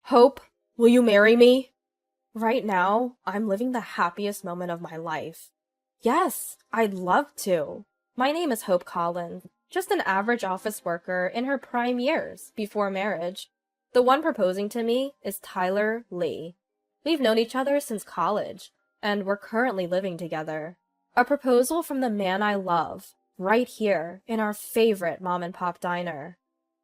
Hope, will you marry me? Right now, I'm living the happiest moment of my life. Yes, I'd love to. My name is Hope Collins, just an average office worker in her prime years before marriage. The one proposing to me is Tyler Lee. We've known each other since college, and we're currently living together. A proposal from the man I love, right here in our favorite mom and pop diner.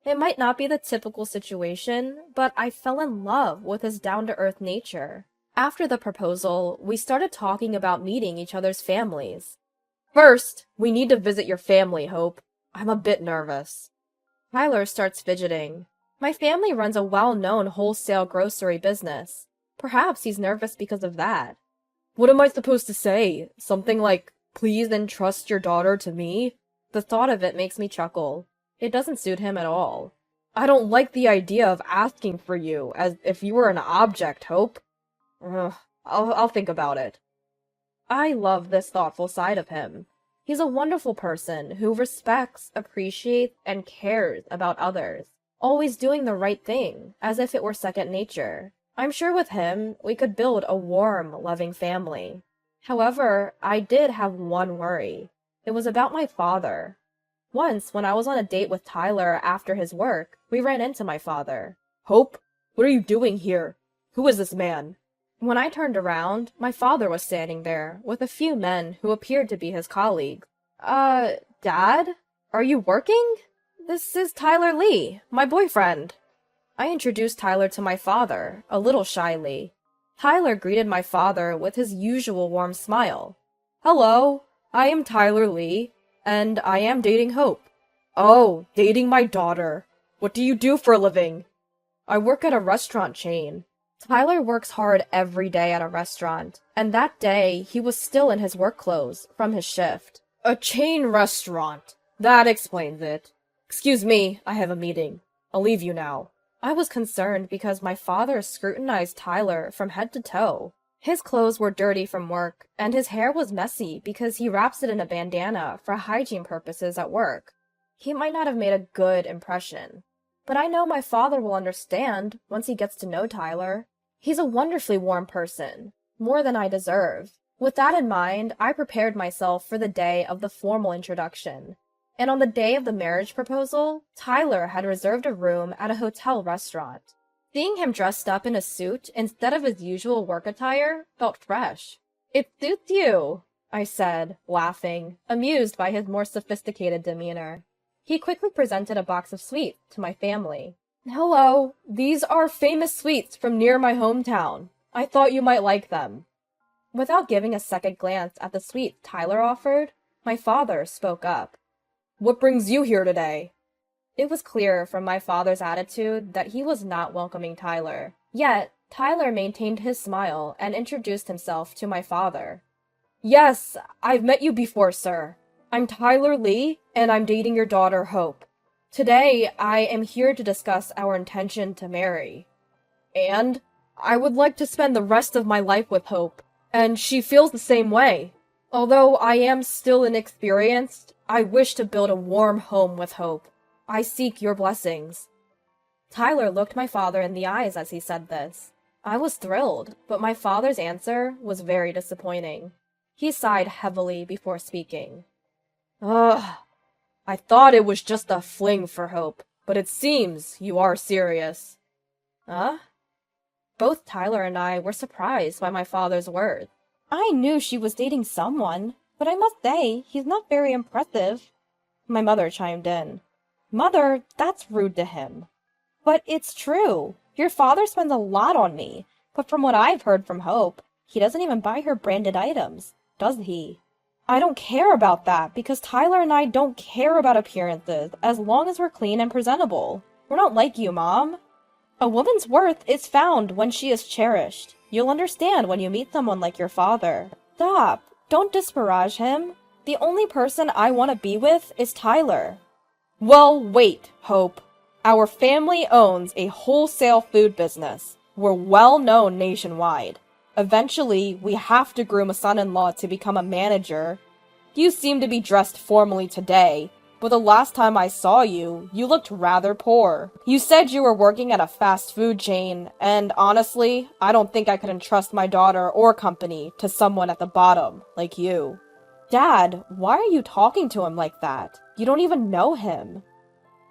It might not be the typical situation, but I fell in love with his down-to-earth nature. After the proposal, we started talking about meeting each other's families. First, we need to visit your family, Hope. I'm a bit nervous. Tyler starts fidgeting. My family runs a well-known wholesale grocery business. Perhaps he's nervous because of that. What am I supposed to say? Something like, please entrust your daughter to me? The thought of it makes me chuckle. It doesn't suit him at all. I don't like the idea of asking for you, as if you were an object, Hope. I'll think about it. I love this thoughtful side of him. He's a wonderful person who respects, appreciates, and cares about others, always doing the right thing, as if it were second nature. I'm sure with him, we could build a warm, loving family. However, I did have one worry. It was about my father. Once, when I was on a date with Tyler after his work, we ran into my father. Hope, what are you doing here? Who is this man? When I turned around, my father was standing there, with a few men who appeared to be his colleagues. Dad? Are you working? This is Tyler Lee, my boyfriend. I introduced Tyler to my father, a little shyly. Tyler greeted my father with his usual warm smile. Hello, I am Tyler Lee, and I am dating Hope. Oh, dating my daughter. What do you do for a living? I work at a restaurant chain. Tyler works hard every day at a restaurant, and that day he was still in his work clothes from his shift. A chain restaurant. That explains it. Excuse me, I have a meeting. I'll leave you now. I was concerned because my father scrutinized Tyler from head to toe. His clothes were dirty from work, and his hair was messy because he wraps it in a bandana for hygiene purposes at work. He might not have made a good impression. But I know my father will understand once he gets to know Tyler. He's a wonderfully warm person, more than I deserve. With that in mind, I prepared myself for the day of the formal introduction. And on the day of the marriage proposal, Tyler had reserved a room at a hotel restaurant. Seeing him dressed up in a suit instead of his usual work attire felt fresh. It suits you, I said, laughing, amused by his more sophisticated demeanor. He quickly presented a box of sweets to my family. Hello, these are famous sweets from near my hometown. I thought you might like them. Without giving a second glance at the sweets Tyler offered, my father spoke up. What brings you here today? It was clear from my father's attitude that he was not welcoming Tyler. Yet, Tyler maintained his smile and introduced himself to my father. Yes, I've met you before, sir. I'm Tyler Lee, and I'm dating your daughter, Hope. Today, I am here to discuss our intention to marry. And I would like to spend the rest of my life with Hope, and she feels the same way. Although I am still inexperienced, I wish to build a warm home with Hope. I seek your blessings. Tyler looked my father in the eyes as he said this. I was thrilled, but my father's answer was very disappointing. He sighed heavily before speaking. Ugh, I thought it was just a fling for Hope, but it seems you are serious. Huh? Both Tyler and I were surprised by my father's words. I knew she was dating someone, but I must say, he's not very impressive. My mother chimed in. Mother, that's rude to him. But it's true. Your father spends a lot on me, but from what I've heard from Hope, he doesn't even buy her branded items, does he? I don't care about that, because Tyler and I don't care about appearances, as long as we're clean and presentable. We're not like you, Mom. A woman's worth is found when she is cherished. You'll understand when you meet someone like your father. Stop. Don't disparage him. The only person I want to be with is Tyler. Well, wait, Hope. Our family owns a wholesale food business. We're well known nationwide. Eventually, we have to groom a son-in-law to become a manager. You seem to be dressed formally today, but the last time I saw you, you looked rather poor. You said you were working at a fast food chain, and honestly, I don't think I could entrust my daughter or company to someone at the bottom, like you. Dad, why are you talking to him like that? You don't even know him.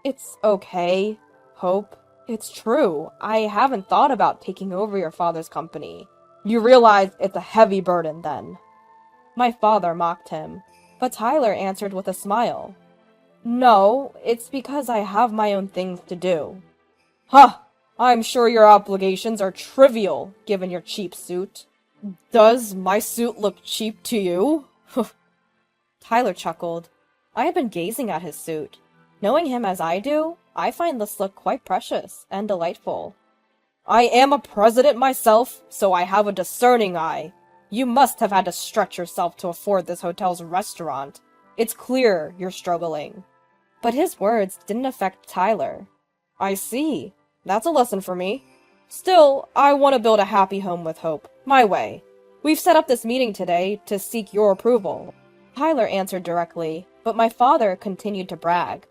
It's okay, Hope. It's true. I haven't thought about taking over your father's company. You realize it's a heavy burden then. My father mocked him, but Tyler answered with a smile. No, it's because I have my own things to do. Huh! I'm sure your obligations are trivial, given your cheap suit. Does my suit look cheap to you? Tyler chuckled. I had been gazing at his suit. Knowing him as I do, I find this look quite precious and delightful. I am a president myself, so I have a discerning eye. You must have had to stretch yourself to afford this hotel's restaurant. It's clear you're struggling. But his words didn't affect Tyler. I see. That's a lesson for me. Still, I want to build a happy home with Hope, my way. We've set up this meeting today to seek your approval. Tyler answered directly, but my father continued to brag.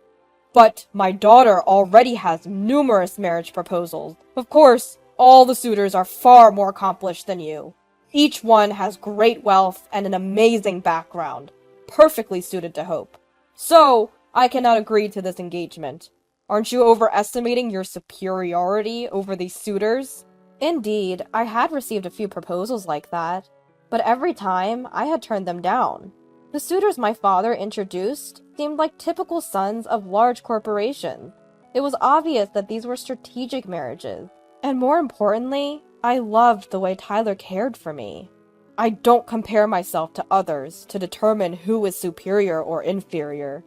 But my daughter already has numerous marriage proposals. Of course, all the suitors are far more accomplished than you. Each one has great wealth and an amazing background, perfectly suited to Hope. So, I cannot agree to this engagement. Aren't you overestimating your superiority over these suitors? Indeed, I had received a few proposals like that, but every time I had turned them down. The suitors my father introduced seemed like typical sons of large corporations. It was obvious that these were strategic marriages. And more importantly, I loved the way Tyler cared for me. I don't compare myself to others to determine who is superior or inferior.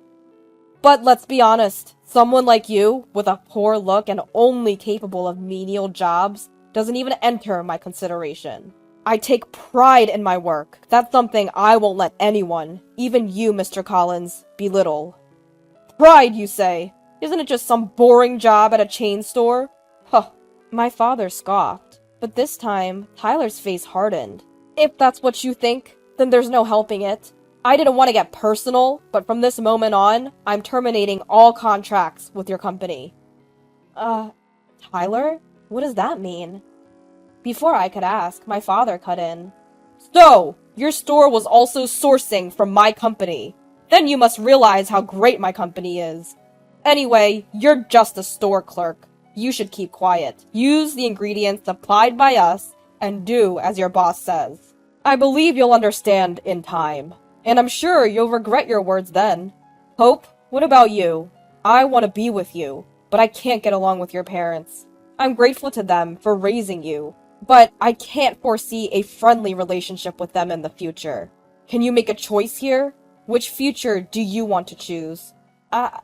But let's be honest, someone like you, with a poor look and only capable of menial jobs, doesn't even enter my consideration. I take pride in my work. That's something I won't let anyone, even you, Mr. Collins, belittle. Pride, you say? Isn't it just some boring job at a chain store? Huh. My father scoffed, but this time, Tyler's face hardened. If that's what you think, then there's no helping it. I didn't want to get personal, but from this moment on, I'm terminating all contracts with your company. Tyler? What does that mean? Before I could ask, my father cut in. So, your store was also sourcing from my company. Then you must realize how great my company is. Anyway, you're just a store clerk. You should keep quiet. Use the ingredients supplied by us, and do as your boss says. I believe you'll understand in time. And I'm sure you'll regret your words then. Hope, what about you? I want to be with you, but I can't get along with your parents. I'm grateful to them for raising you, but I can't foresee a friendly relationship with them in the future. Can you make a choice here? Which future do you want to choose? I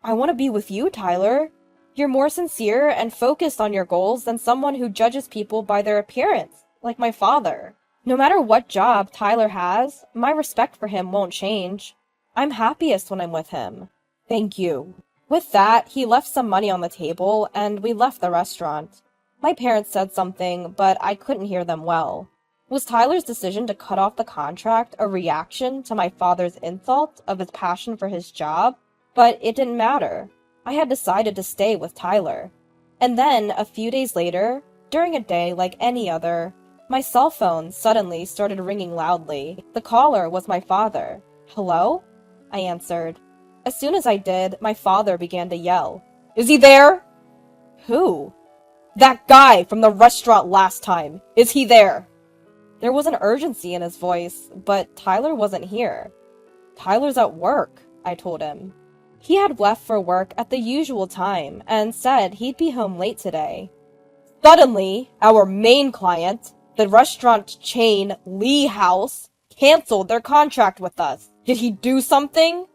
want to be with you, Tyler. You're more sincere and focused on your goals than someone who judges people by their appearance, like my father. No matter what job Tyler has, my respect for him won't change. I'm happiest when I'm with him. Thank you. With that, he left some money on the table, and we left the restaurant. My parents said something, but I couldn't hear them well. Was Tyler's decision to cut off the contract a reaction to my father's insult of his passion for his job? But it didn't matter. I had decided to stay with Tyler. And then, a few days later, during a day like any other, my cell phone suddenly started ringing loudly. The caller was my father. Hello? I answered. As soon as I did, my father began to yell. Is he there? Who? That guy from the restaurant last time. Is he there? There was an urgency in his voice, but Tyler wasn't here. Tyler's at work, I told him. He had left for work at the usual time and said he'd be home late today. Suddenly, our main client, the restaurant chain Lee House, canceled their contract with us. Did he do something?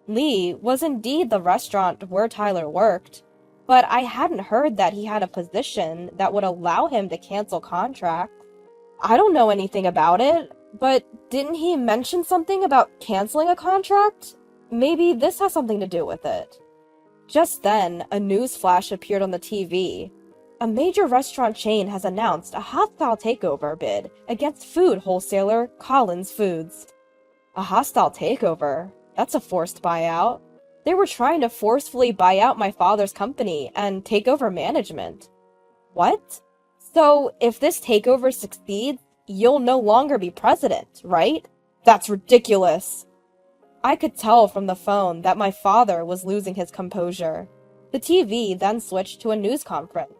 Lee was indeed the restaurant where Tyler worked, but I hadn't heard that he had a position that would allow him to cancel contracts. I don't know anything about it, but didn't he mention something about canceling a contract? Maybe this has something to do with it. Just then, a news flash appeared on the TV. A major restaurant chain has announced a hostile takeover bid against food wholesaler Collins Foods. A hostile takeover? That's a forced buyout. They were trying to forcefully buy out my father's company and take over management. What? So, if this takeover succeeds, you'll no longer be president, right? That's ridiculous. I could tell from the phone that my father was losing his composure. The TV then switched to a news conference.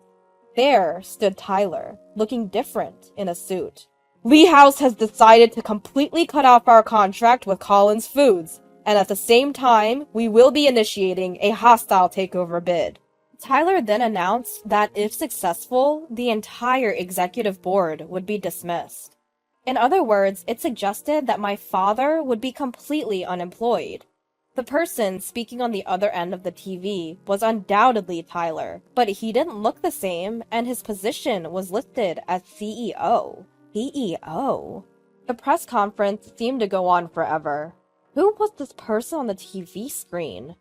There stood Tyler, looking different in a suit. Lee House has decided to completely cut off our contract with Collins Foods, and at the same time, we will be initiating a hostile takeover bid. Tyler then announced that if successful, the entire executive board would be dismissed. In other words, it suggested that my father would be completely unemployed. The person speaking on the other end of the TV was undoubtedly Tyler, but he didn't look the same, and his position was listed as CEO. CEO? The press conference seemed to go on forever. Who was this person on the TV screen?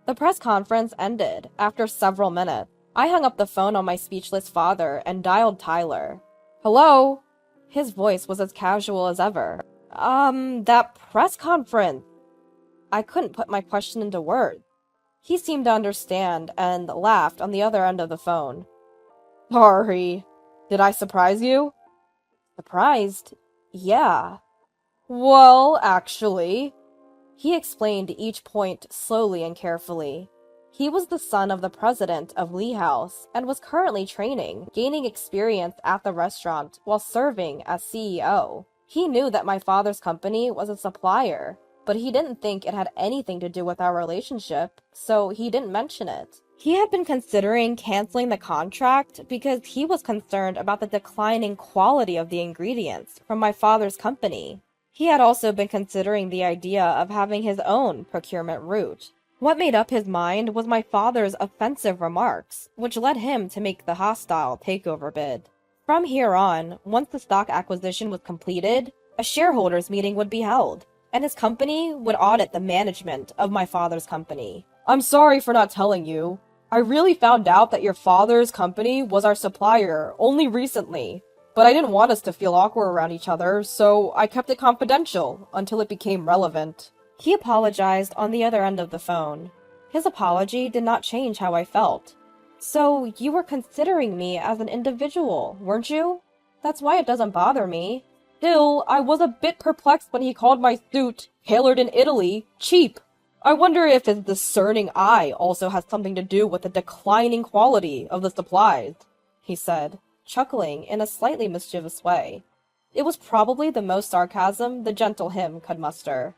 The press conference ended after several minutes. I hung up the phone on my speechless father and dialed Tyler. Hello? His voice was as casual as ever. That press conference. I couldn't put my question into words. He seemed to understand and laughed on the other end of the phone. Sorry. Did I surprise you? Surprised? Yeah. Well, actually... He explained each point slowly and carefully. He was the son of the president of Lee House and was currently training, gaining experience at the restaurant while serving as CEO. He knew that my father's company was a supplier, but he didn't think it had anything to do with our relationship, so he didn't mention it. He had been considering canceling the contract because he was concerned about the declining quality of the ingredients from my father's company. He had also been considering the idea of having his own procurement route. What made up his mind was my father's offensive remarks, which led him to make the hostile takeover bid. From here on, once the stock acquisition was completed, a shareholders meeting would be held, and his company would audit the management of my father's company. I'm sorry for not telling you. I really found out that your father's company was our supplier only recently. But I didn't want us to feel awkward around each other, so I kept it confidential until it became relevant. He apologized on the other end of the phone. His apology did not change how I felt. So you were considering me as an individual, weren't you? That's why it doesn't bother me. Still, I was a bit perplexed when he called my suit, tailored in Italy, cheap. I wonder if his discerning eye also has something to do with the declining quality of the supplies, he said, chuckling in a slightly mischievous way. It was probably the most sarcasm the gentle him could muster.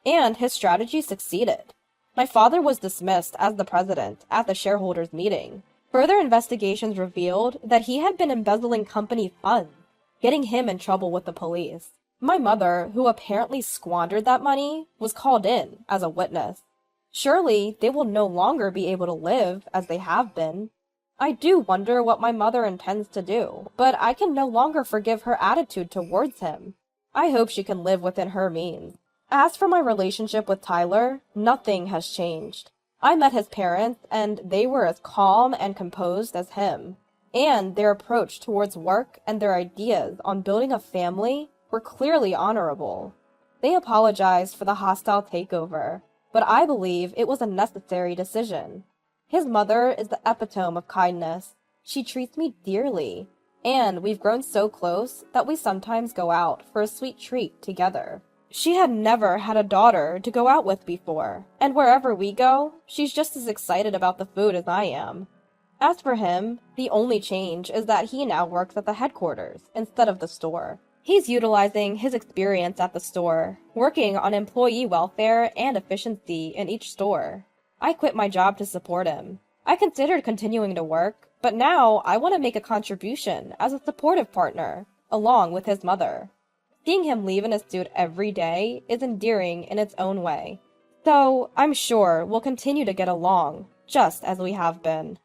And his strategy succeeded. My father was dismissed as the president at the shareholders' meeting. Further investigations revealed that he had been embezzling company funds, getting him in trouble with the police. My mother, who apparently squandered that money, was called in as a witness. Surely they will no longer be able to live as they have been. I do wonder what my mother intends to do, but I can no longer forgive her attitude towards him. I hope she can live within her means. As for my relationship with Tyler, nothing has changed. I met his parents, and they were as calm and composed as him. And their approach towards work and their ideas on building a family were clearly honorable. They apologized for the hostile takeover, but I believe it was a necessary decision. His mother is the epitome of kindness. She treats me dearly, and we've grown so close that we sometimes go out for a sweet treat together. She had never had a daughter to go out with before, and wherever we go, she's just as excited about the food as I am. As for him, the only change is that he now works at the headquarters instead of the store. He's utilizing his experience at the store, working on employee welfare and efficiency in each store. I quit my job to support him. I considered continuing to work, but now I want to make a contribution as a supportive partner, along with his mother. Seeing him leave in a suit every day is endearing in its own way. So, I'm sure we'll continue to get along, just as we have been.